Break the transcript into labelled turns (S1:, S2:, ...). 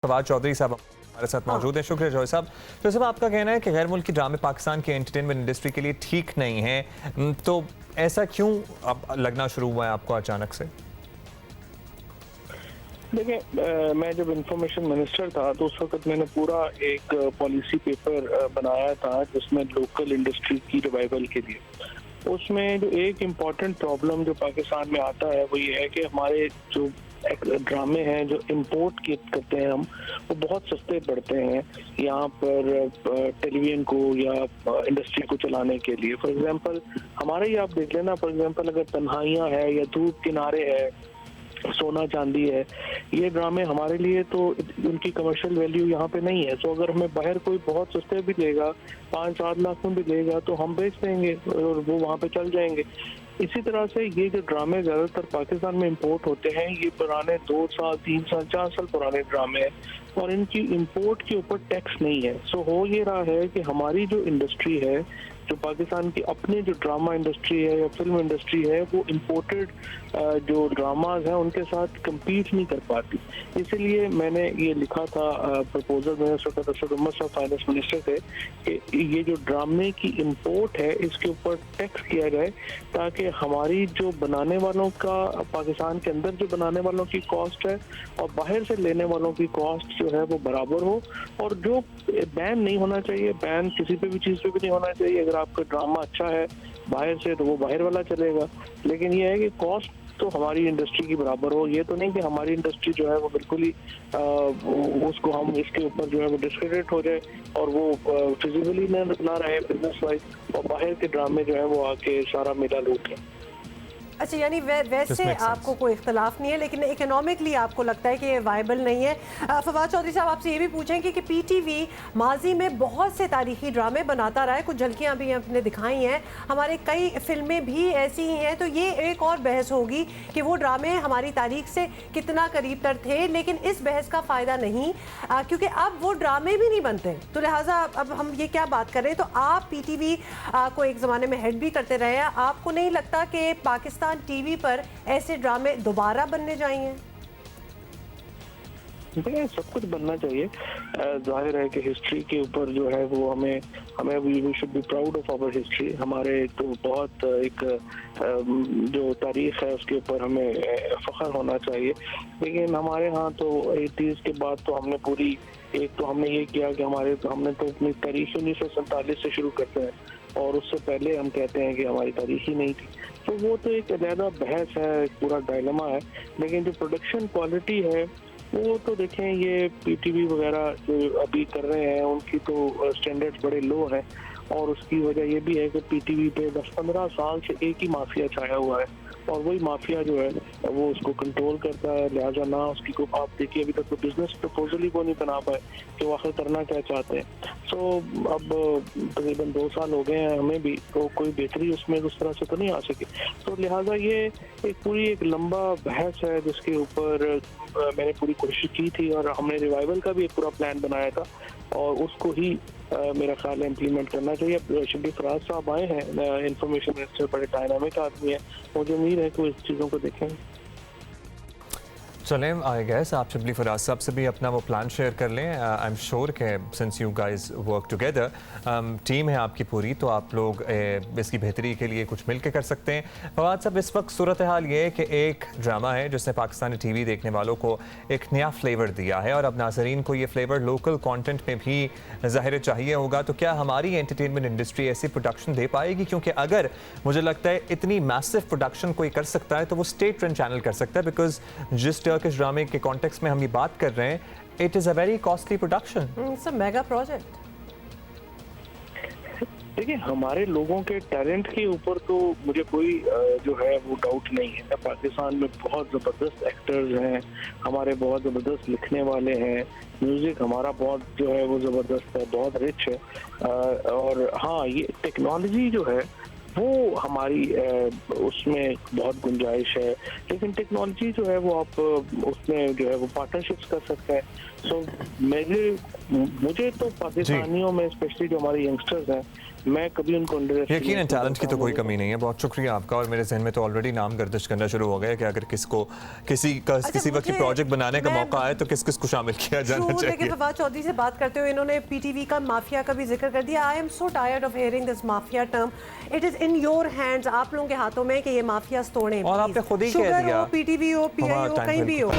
S1: फवाद चौधरी साहब हमारे साथ मौजूद हैं। शुक्रिया जॉय साहब। तो साहब, आपका कहना है कि गैर मुल्की ड्रामे पाकिस्तान की एंटरटेनमेंट इंडस्ट्री के लिए ठीक नहीं है, तो ऐसा क्यों अब लगना शुरू हुआ है आपको अचानक से?
S2: देखिए, मैं जब इंफॉर्मेशन मिनिस्टर था तो उस वक्त मैंने पूरा एक पॉलिसी पेपर बनाया था जिसमें लोकल इंडस्ट्री की रिवाइवल के लिए। उसमें जो एक इम्पॉर्टेंट प्रॉब्लम जो पाकिस्तान में आता है वो ये है कि हमारे जो ड्रामे हैं जो इंपोर्ट करते हैं हम, वो बहुत सस्ते पड़ते हैं यहाँ पर टेलीविजन को या इंडस्ट्री को चलाने के लिए। फॉर एग्जांपल हमारे ही आप देख लेना, फॉर एग्जांपल अगर तन्हाइयाँ है या धूप किनारे है, सोना चांदी है, ये ड्रामे हमारे लिए तो उनकी कमर्शियल वैल्यू यहाँ पे नहीं है। तो अगर हमें बाहर कोई बहुत सस्ते भी लेगा, 5-7 लाख में भी लेगा, तो हम बेच देंगे और वो वहाँ पे चल जाएंगे। इसी तरह से ये जो ड्रामे ज़्यादातर पाकिस्तान में इंपोर्ट होते हैं, ये पुराने 2 साल 3 साल 4 साल पुराने ड्रामे हैं और इनकी इंपोर्ट के ऊपर टैक्स नहीं है। सो हो ये रहा है कि हमारी जो इंडस्ट्री है, जो पाकिस्तान की अपनी जो ड्रामा इंडस्ट्री है या फिल्म इंडस्ट्री है, वो इंपोर्टेड जो ड्रामाज हैं उनके साथ compete नहीं कर पाती। इसीलिए मैंने ये लिखा था प्रपोजल में फाइनेंस मिनिस्टर थे कि ये जो ड्रामे की इंपोर्ट है इसके ऊपर टैक्स किया जाए, ताकि हमारी जो बनाने वालों का, पाकिस्तान के अंदर जो बनाने वालों की कॉस्ट है और बाहर से लेने वालों की कॉस्ट जो है वो बराबर हो। और जो बैन नहीं होना चाहिए, बैन किसी पे भी चीज़ पे भी नहीं होना चाहिए। अगर आपका ड्रामा अच्छा है बाहर से तो वो बाहर वाला चलेगा, लेकिन ये है कि कॉस्ट तो हमारी इंडस्ट्री की बराबर हो। ये तो नहीं कि हमारी इंडस्ट्री जो है वो बिल्कुल ही उसको हम इसके ऊपर जो है वो डिस्क्रेडिट हो जाए और वो फिजिकली ना रहे बिजनेस वाइज, और बाहर के ड्रामे जो है वो आके सारा मेला लूट लें।
S3: अच्छा, यानी वैसे आपको कोई इख्तलाफ नहीं है, लेकिन इकोनॉमिकली आपको लगता है कि ये वायबल नहीं है। फवाद चौधरी साहब, आपसे ये भी पूछेंगे कि पीटीवी माजी में बहुत से तारीखी ड्रामे बनाता रहा है, कुछ झलकियाँ भी आपने दिखाई हैं, हमारे कई फिल्में भी ऐसी ही हैं, तो ये एक और बहस होगी कि वो ड्रामे हमारी तारीख से कितना करीब तर थे, लेकिन इस बहस का फ़ायदा नहीं, क्योंकि अब वो ड्रामे भी नहीं बनते। तो लिहाजा अब हम ये क्या बात कर रहे हैं। तो आप पीटीवी को एक ज़माने में हेड भी करते रहे हैं, आपको नहीं लगता कि पाकिस्तान टीवी पर ऐसे ड्रामे दोबारा बनने चाहिए?
S2: देखिए, सब कुछ बनना चाहिए। जाहिर है कि हिस्ट्री के ऊपर जो है वो हमें we should be proud of our history. हमारे तो बहुत एक जो तारीख है उसके ऊपर हमें फख्र होना चाहिए। लेकिन हमारे यहाँ तो 80s के बाद तो हमने पूरी एक तो हमने ये किया कि हमने तो अपनी तारीख 1947 से शुरू करते हैं और उससे पहले हम कहते हैं कि हमारी तारीख ही नहीं थी। तो वो तो एक अलग बहस है, एक पूरा डायलेमा है। लेकिन जो प्रोडक्शन क्वालिटी है वो तो देखें, ये पीटीवी वगैरह जो अभी कर रहे हैं उनकी तो स्टैंडर्ड्स बड़े लो हैं, और उसकी वजह ये भी है कि पीटीवी पे 10-15 साल से एक ही माफिया छाया हुआ है और वही माफिया जो है वो उसको कंट्रोल करता है। लिहाजा ना उसकी को आप देखिए, अभी तक तो बिजनेस प्रपोजल ही वो नहीं बना पाए कि वो आखिर करना क्या चाहते हैं। सो अब तकरीबन 2 साल हो गए हैं हमें भी, तो कोई बेहतरी उसमें उस तरह से तो नहीं आ सकी। तो लिहाजा ये एक पूरी एक लंबा बहस है जिसके ऊपर मैंने पूरी कोशिश की थी और हमने रिवाइवल का भी एक पूरा प्लान बनाया था और उसको ही मेरा ख्याल है इम्प्लीमेंट करना चाहिए। शब्बीर फराज साहब आए हैं, इंफॉर्मेशन मिनिस्टर, बड़े डायनामिक आदमी है, मुझे उम्मीद है कि वो इस चीज़ों को देखेंगे।
S1: चलें, आई गेस आप शब्बीर फराज साहब से भी अपना वो प्लान शेयर कर लें। आई एम श्योर कि since you guys work together, team है आपकी पूरी, तो आप लोग इसकी बेहतरी के लिए कुछ मिल के कर सकते हैं। फवाद साहब, इस वक्त सूरत हाल ये है कि एक ड्रामा है जिसने पाकिस्तानी टीवी देखने वालों को एक नया फ्लेवर दिया है और अब नाजरीन को ये फ्लेवर लोकल कॉन्टेंट में भी ज़ाहिर चाहिए होगा। तो क्या हमारी एंटरटेनमेंट इंडस्ट्री ऐसी प्रोडक्शन दे पाएगी? क्योंकि अगर मुझे लगता है इतनी मैसिव प्रोडक्शन कोई कर सकता है तो वो स्टेट रन चैनल कर सकता है, बिकॉज जिस टर्किश ड्रामे के कॉन्टेक्स्ट में हम ये बात कर रहे हैं, it is a very costly production,
S3: it's a mega project.
S2: देखिए, हमारे लोगों के टैलेंट के ऊपर तो मुझे कोई जो है वो डाउट नहीं है। पाकिस्तान में बहुत ज़बरदस्त एक्टर्स हैं, हमारे बहुत ज़बरदस्त लिखने वाले हैं, म्यूज़िक हमारा बहुत जो है वो ज़बरदस्त है, बहुत रिच है। और हाँ, ये टेक्नोलॉजी जो है वो हमारी उसमें बहुत गुंजाइश है, लेकिन टेक्नोलॉजी जो है वो आप उसमें जो है वो पार्टनरशिप्स कर सकते हैं। सो मेरे मुझे तो पाकिस्तानियों में स्पेशली जो हमारे यंगस्टर्स हैं, मैं कभी उनको
S1: यकीनन टैलेंट की तो कोई कमी नहीं है। बहुत शुक्रिया आपका। और मेरे जहन में तो ऑलरेडी नाम गर्दिश करना शुरू हो गया कि अगर किसी वक्त की प्रोजेक्ट बनाने का मौका आए तो किस किस को शामिल किया जाना चाहिए।
S3: लेकिन फवाद चौधरी से बात करते हुए इन्होंने पीटीवी का माफिया का भी जिक्र कर दिया। I am so tired of hearing this mafia term. It is in your hands, आप लोगों के हाथों में कि ये माफिया तोड़ें।
S1: और आपने खुद ही कह दिया,
S3: पीटीवी हो, पीआईओ, कहीं भी हो।